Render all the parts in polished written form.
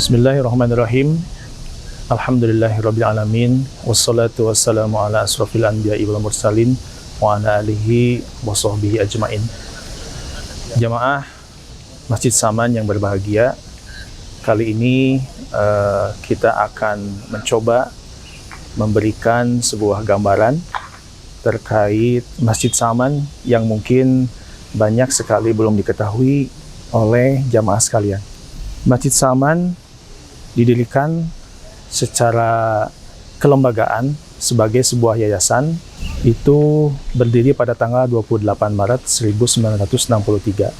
Bismillahirrahmanirrahim. Alhamdulillahirrabbilalamin. Wassalatu wassalamu ala asrafil anbiya'i wal mursalin wa ala alihi wa sahbihi ajmain. Jamaah Masjid Saman yang berbahagia, kali ini kita akan mencoba memberikan sebuah gambaran terkait Masjid Saman yang mungkin banyak sekali belum diketahui oleh jamaah sekalian. Masjid Saman didirikan secara kelembagaan sebagai sebuah yayasan, itu berdiri pada tanggal 28 Maret 1963.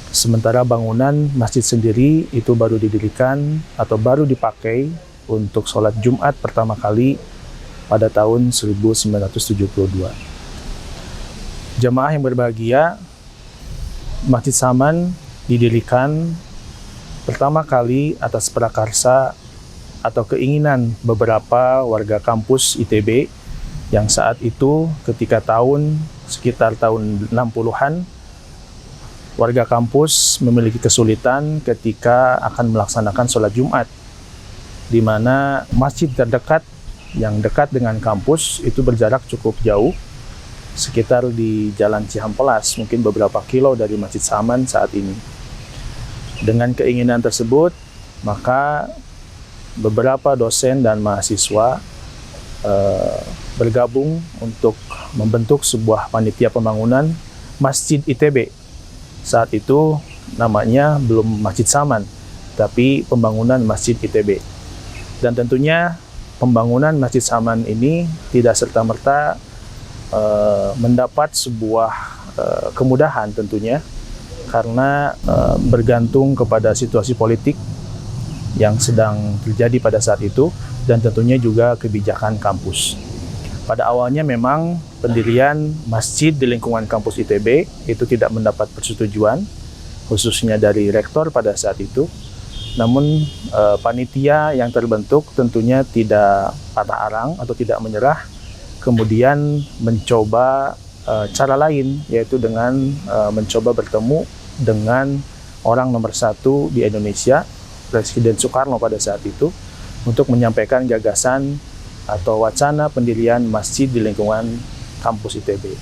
Sementara bangunan masjid sendiri itu baru didirikan atau baru dipakai untuk sholat Jumat pertama kali pada tahun 1972. Jamaah yang berbahagia, Masjid Saman didirikan pertama kali atas prakarsa atau keinginan beberapa warga kampus ITB yang saat itu ketika sekitar tahun 60-an, warga kampus memiliki kesulitan ketika akan melaksanakan sholat Jumat, di mana masjid terdekat yang dekat dengan kampus itu berjarak cukup jauh, sekitar di Jalan Cihampelas, mungkin beberapa kilo dari Masjid Saman saat ini. Dengan keinginan tersebut, maka beberapa dosen dan mahasiswa bergabung untuk membentuk sebuah panitia pembangunan Masjid ITB. Saat itu namanya belum Masjid Saman, tapi pembangunan Masjid ITB. Dan tentunya pembangunan Masjid Saman ini tidak serta-merta mendapat sebuah kemudahan tentunya, karena bergantung kepada situasi politik yang sedang terjadi pada saat itu, dan tentunya juga kebijakan kampus. Pada awalnya memang pendirian masjid di lingkungan kampus ITB itu tidak mendapat persetujuan, khususnya dari rektor pada saat itu. Namun panitia yang terbentuk tentunya tidak patah arang atau tidak menyerah, kemudian mencoba cara lain, yaitu dengan mencoba bertemu dengan orang nomor satu di Indonesia, Presiden Soekarno pada saat itu, untuk menyampaikan gagasan atau wacana pendirian masjid di lingkungan kampus ITB.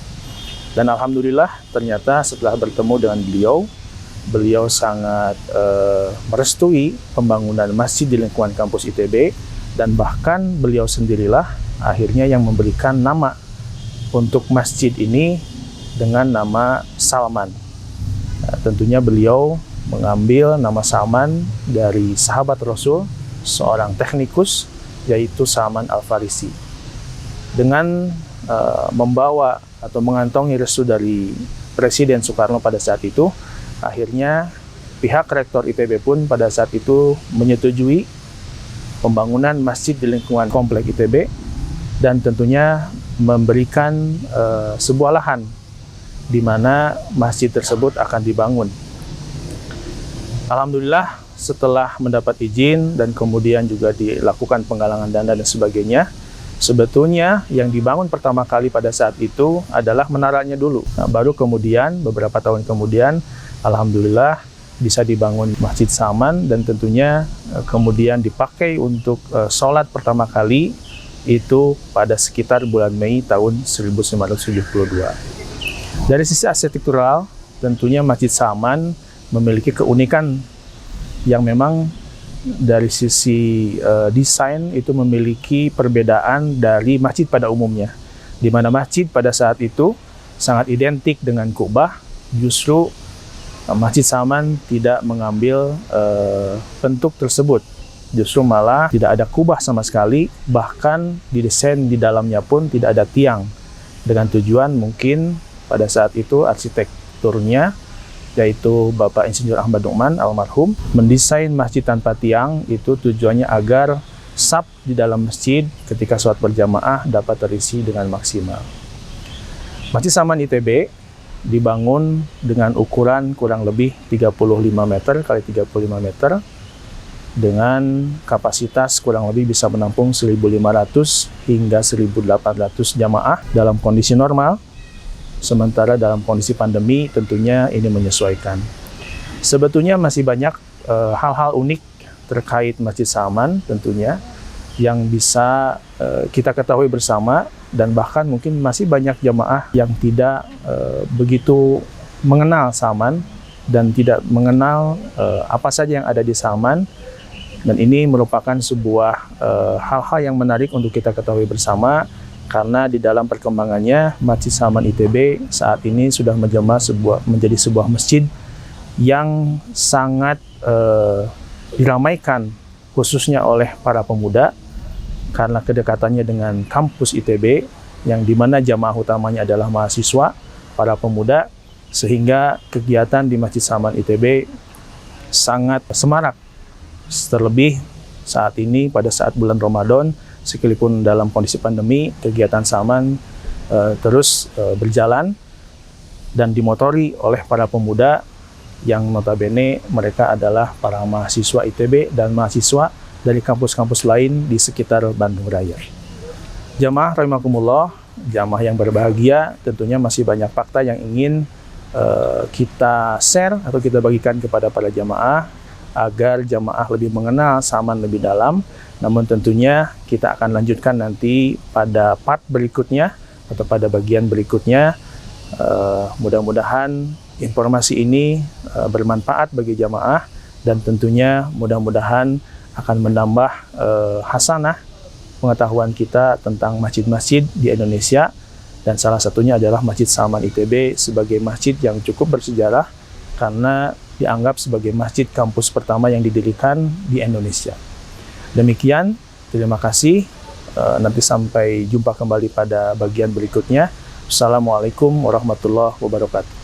Dan alhamdulillah ternyata setelah bertemu dengan beliau sangat merestui pembangunan masjid di lingkungan kampus ITB, dan bahkan beliau sendirilah akhirnya yang memberikan nama untuk masjid ini dengan nama Salman. Tentunya beliau mengambil nama Salman dari sahabat Rasul, seorang teknikus, yaitu Salman Al-Farisi. Dengan membawa atau mengantongi restu dari Presiden Soekarno pada saat itu, akhirnya pihak rektor ITB pun pada saat itu menyetujui pembangunan masjid di lingkungan komplek ITB, dan tentunya memberikan sebuah lahan di mana masjid tersebut akan dibangun. Alhamdulillah setelah mendapat izin dan kemudian juga dilakukan penggalangan dana dan sebagainya, sebetulnya yang dibangun pertama kali pada saat itu adalah menaranya dulu. Nah, baru kemudian beberapa tahun kemudian alhamdulillah bisa dibangun Masjid Saman, dan tentunya kemudian dipakai untuk sholat pertama kali itu pada sekitar bulan Mei tahun 1972. Dari sisi arsitektural, tentunya Masjid Saman memiliki keunikan yang memang dari sisi desain itu memiliki perbedaan dari masjid pada umumnya, di mana masjid pada saat itu sangat identik dengan Ka'bah. Justru Masjid Saman tidak mengambil bentuk tersebut, justru malah tidak ada kubah sama sekali, bahkan didesain di dalamnya pun tidak ada tiang, dengan tujuan mungkin pada saat itu arsitekturnya, yaitu Bapak Insinyur Ahmad Nukman almarhum, mendesain masjid tanpa tiang itu tujuannya agar saf di dalam masjid ketika sholat berjamaah dapat terisi dengan maksimal. Masjid Saman ITB dibangun dengan ukuran kurang lebih 35 meter kali 35 meter, dengan kapasitas kurang lebih bisa menampung 1.500 hingga 1.800 jamaah dalam kondisi normal. Sementara dalam kondisi pandemi tentunya ini menyesuaikan. Sebetulnya masih banyak hal-hal unik terkait Masjid Saman tentunya yang bisa kita ketahui bersama, dan bahkan mungkin masih banyak jamaah yang tidak begitu mengenal Saman dan tidak mengenal apa saja yang ada di Saman. Dan ini merupakan sebuah hal-hal yang menarik untuk kita ketahui bersama, karena di dalam perkembangannya Masjid Saman ITB saat ini sudah menjadi sebuah masjid yang sangat diramaikan khususnya oleh para pemuda karena kedekatannya dengan kampus ITB yang dimana jamaah utamanya adalah mahasiswa, para pemuda, sehingga kegiatan di Masjid Saman ITB sangat semarak. Terlebih saat ini pada saat bulan Ramadan, sekalipun dalam kondisi pandemi, kegiatan Saman terus berjalan dan dimotori oleh para pemuda yang notabene mereka adalah para mahasiswa ITB dan mahasiswa dari kampus-kampus lain di sekitar Bandung Raya. Jamaah rahimakumullah, jamaah yang berbahagia, tentunya masih banyak fakta yang ingin kita share atau kita bagikan kepada para jamaah agar jamaah lebih mengenal Saman lebih dalam. Namun tentunya kita akan lanjutkan nanti pada part berikutnya atau pada bagian berikutnya. Mudah-mudahan informasi ini bermanfaat bagi jamaah, dan tentunya mudah-mudahan akan menambah hasanah pengetahuan kita tentang masjid-masjid di Indonesia, dan salah satunya adalah Masjid Saman ITB sebagai masjid yang cukup bersejarah karena dianggap sebagai masjid kampus pertama yang didirikan di Indonesia. Demikian, terima kasih. Nanti sampai jumpa kembali pada bagian berikutnya. Assalamualaikum warahmatullahi wabarakatuh.